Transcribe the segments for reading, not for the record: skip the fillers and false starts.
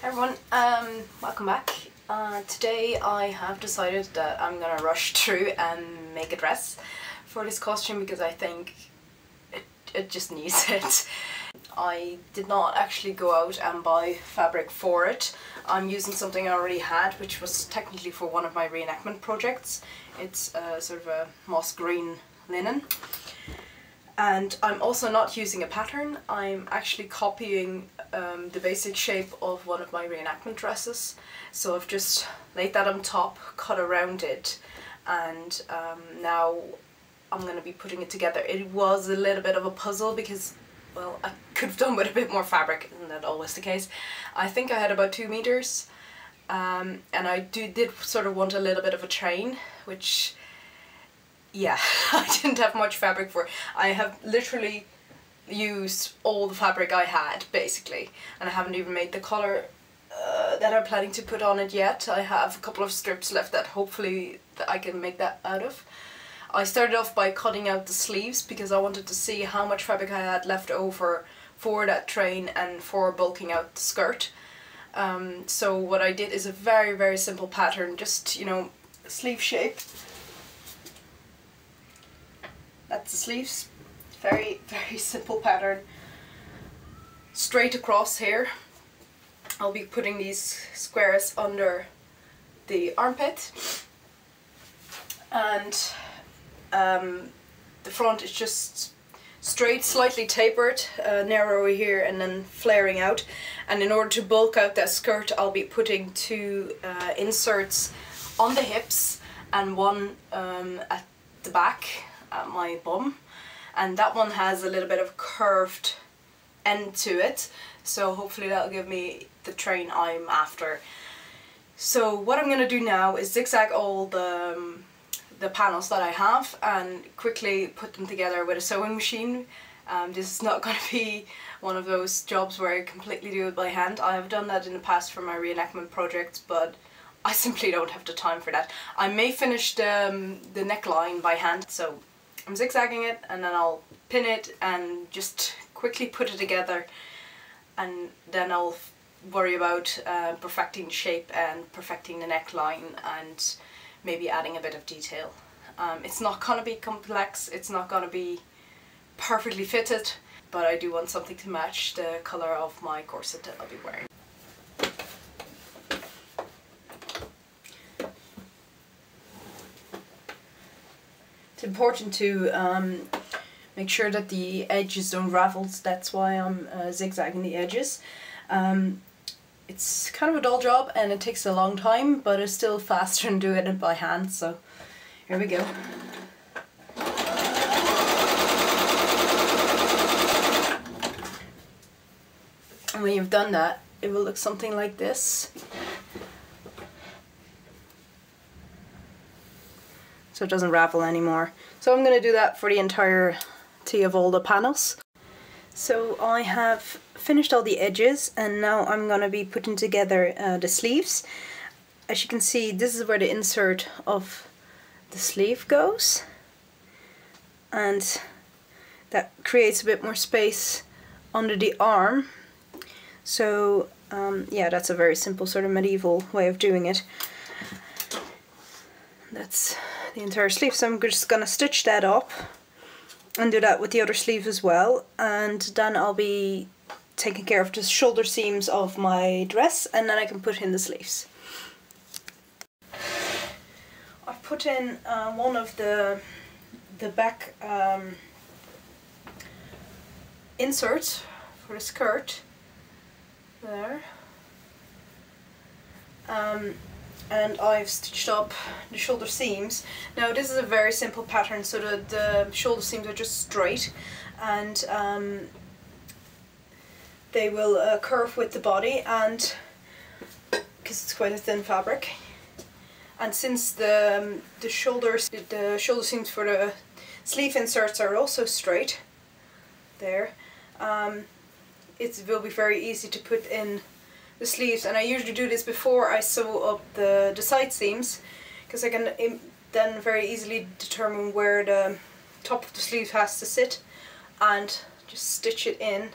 Hi everyone, welcome back. Today I have decided that I'm gonna rush through and make a dress for this costume because I think it just needs it. I did not actually go out and buy fabric for it. I'm using something I already had, which was technically for one of my reenactment projects. It's sort of a moss green linen. And I'm also not using a pattern. I'm actually copying the basic shape of one of my reenactment dresses. So I've just laid that on top, cut around it, and now I'm going to be putting it together. It was a little bit of a puzzle because, well, I could have done with a bit more fabric, isn't that always the case? I think I had about 2 meters, and I did sort of want a little bit of a train, which, yeah, I didn't have much fabric for. I have literally used all the fabric I had, basically, and I haven't even made the colour that I'm planning to put on it yet. I have a couple of strips left that hopefully I can make that out of. I started off by cutting out the sleeves because I wanted to see how much fabric I had left over for that train and for bulking out the skirt. So what I did is a very, very simple pattern, just, you know, sleeve shape. That's the sleeves. Very, very simple pattern. Straight across here. I'll be putting these squares under the armpit. And the front is just straight, slightly tapered, narrow here and then flaring out. And in order to bulk out that skirt, I'll be putting 2 inserts on the hips and one at the back, at my bum. And that one has a little bit of curved end to it, so hopefully that'll give me the train I'm after. So what I'm going to do now is zigzag all the panels that I have and quickly put them together with a sewing machine. This is not going to be one of those jobs where I completely do it by hand. I have done that in the past for my reenactment projects, but I simply don't have the time for that. I may finish the neckline by hand, so I'm zigzagging it and then I'll pin it and just quickly put it together, and then I'll worry about perfecting the shape and perfecting the neckline and maybe adding a bit of detail. It's not going to be complex, it's not going to be perfectly fitted, but I do want something to match the colour of my corset that I'll be wearing. It's important to make sure that the edges don't ravel, that's why I'm zigzagging the edges. It's kind of a dull job and it takes a long time, but it's still faster than doing it by hand, so here we go. And when you've done that, it will look something like this. So it doesn't ravel anymore. So I'm going to do that for the entirety of all the panels. So I have finished all the edges and now I'm going to be putting together the sleeves. As you can see, this is where the insert of the sleeve goes, and that creates a bit more space under the arm. So yeah, that's a very simple sort of medieval way of doing it. That's the entire sleeve, so I'm just gonna stitch that up and do that with the other sleeve as well, and then I'll be taking care of the shoulder seams of my dress and then I can put in the sleeves. I've put in one of the back inserts for the skirt there. And I've stitched up the shoulder seams. Now this is a very simple pattern, so that the shoulder seams are just straight and they will curve with the body, and because it's quite a thin fabric. And since the shoulder seams for the sleeve inserts are also straight there, it will be very easy to put in the sleeves, and I usually do this before I sew up the side seams, because I can then very easily determine where the top of the sleeve has to sit and just stitch it in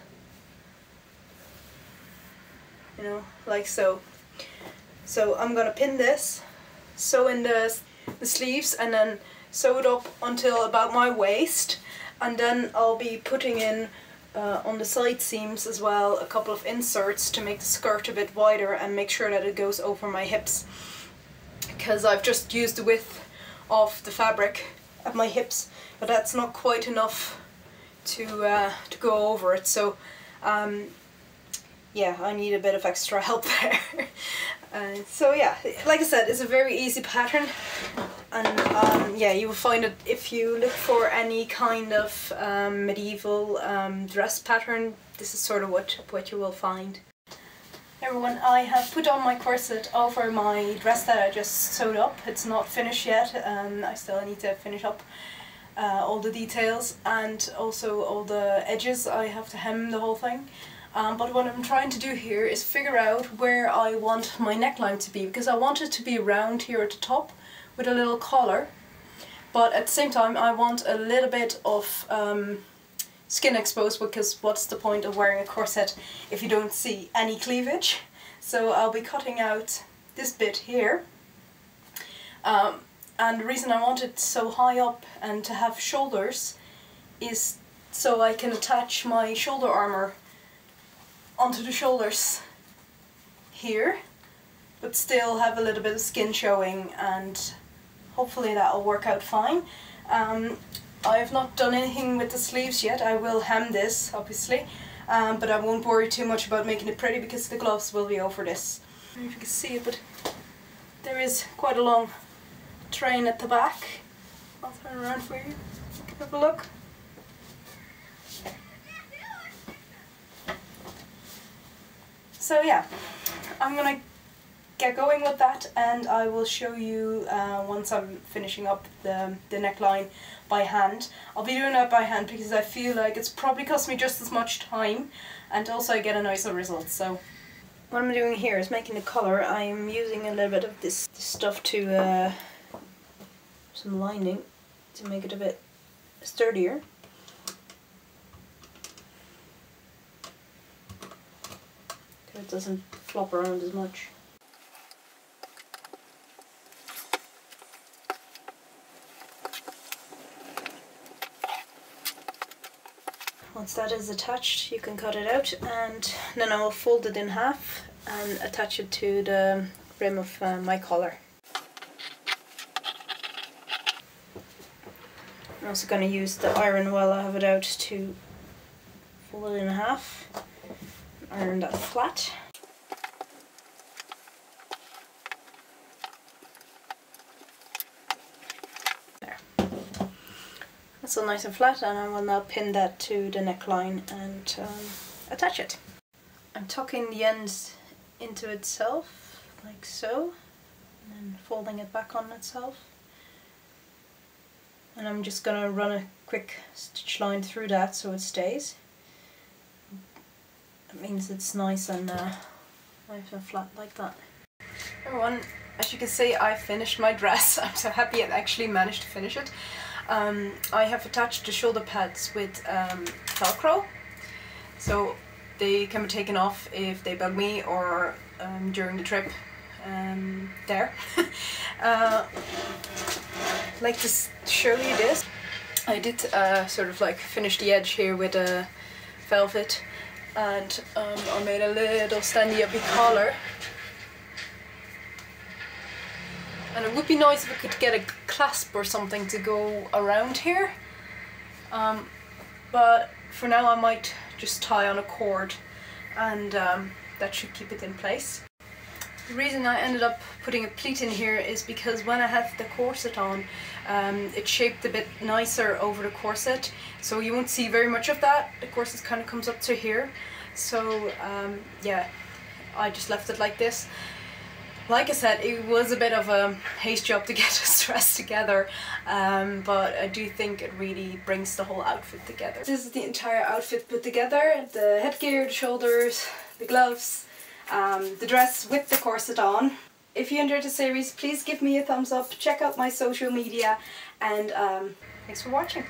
you know, like so. So I'm gonna pin this, sew in the sleeves, and then sew it up until about my waist, and then I'll be putting in on the side seams as well a couple of inserts to make the skirt a bit wider and make sure that it goes over my hips, because I've just used the width of the fabric at my hips, but that's not quite enough to go over it. So yeah, I need a bit of extra help there. So yeah, like I said, it's a very easy pattern, and yeah, you will find it if you look for any kind of medieval dress pattern. This is sort of what you will find. Everyone, I have put on my corset over my dress that I just sewed up. It's not finished yet, and I still need to finish up all the details and also all the edges. I have to hem the whole thing. But what I'm trying to do here is figure out where I want my neckline to be, because I want it to be round here at the top with a little collar, but at the same time I want a little bit of skin exposed, because what's the point of wearing a corset if you don't see any cleavage? So I'll be cutting out this bit here, and the reason I want it so high up and to have shoulders is so I can attach my shoulder armour onto the shoulders here, but still have a little bit of skin showing, and hopefully that'll work out fine. I have not done anything with the sleeves yet. I will hem this obviously, but I won't worry too much about making it pretty because the gloves will be over this. I don't know if you can see it, but there is quite a long train at the back. I'll turn around for you. Have a look. So yeah, I'm gonna get going with that, and I will show you once I'm finishing up the neckline by hand. I'll be doing that by hand because I feel like it's probably cost me just as much time, and also I get a nicer result. So what I'm doing here is making the collar. I'm using a little bit of this stuff to some lining to make it a bit sturdier. It doesn't flop around as much. Once that is attached, you can cut it out, and then I will fold it in half and attach it to the rim of my collar. I'm also going to use the iron while I have it out to fold it in half. Iron that flat. There. That's all nice and flat, and I will now pin that to the neckline and attach it. I'm tucking the ends into itself, like so, and then folding it back on itself. And I'm just going to run a quick stitch line through that so it stays. It means it's nice and flat like that. Everyone, as you can see, I finished my dress. I'm so happy I actually managed to finish it. I have attached the shoulder pads with Velcro, so they can be taken off if they bug me or during the trip there. I'd like to show you this. I did sort of like finish the edge here with a velvet, and I made a little standy-uppy collar. And it would be nice if I could get a clasp or something to go around here, but for now I might just tie on a cord, and that should keep it in place. The reason I ended up putting a pleat in here is because when I had the corset on, it shaped a bit nicer over the corset, so you won't see very much of that. The corset kind of comes up to here, so yeah, I just left it like this. Like I said, it was a bit of a haste job to get this dress together, but I do think it really brings the whole outfit together. This is the entire outfit put together: the headgear, the shoulders, the gloves, the dress with the corset on. If you enjoyed the series, please give me a thumbs up, check out my social media, and thanks for watching.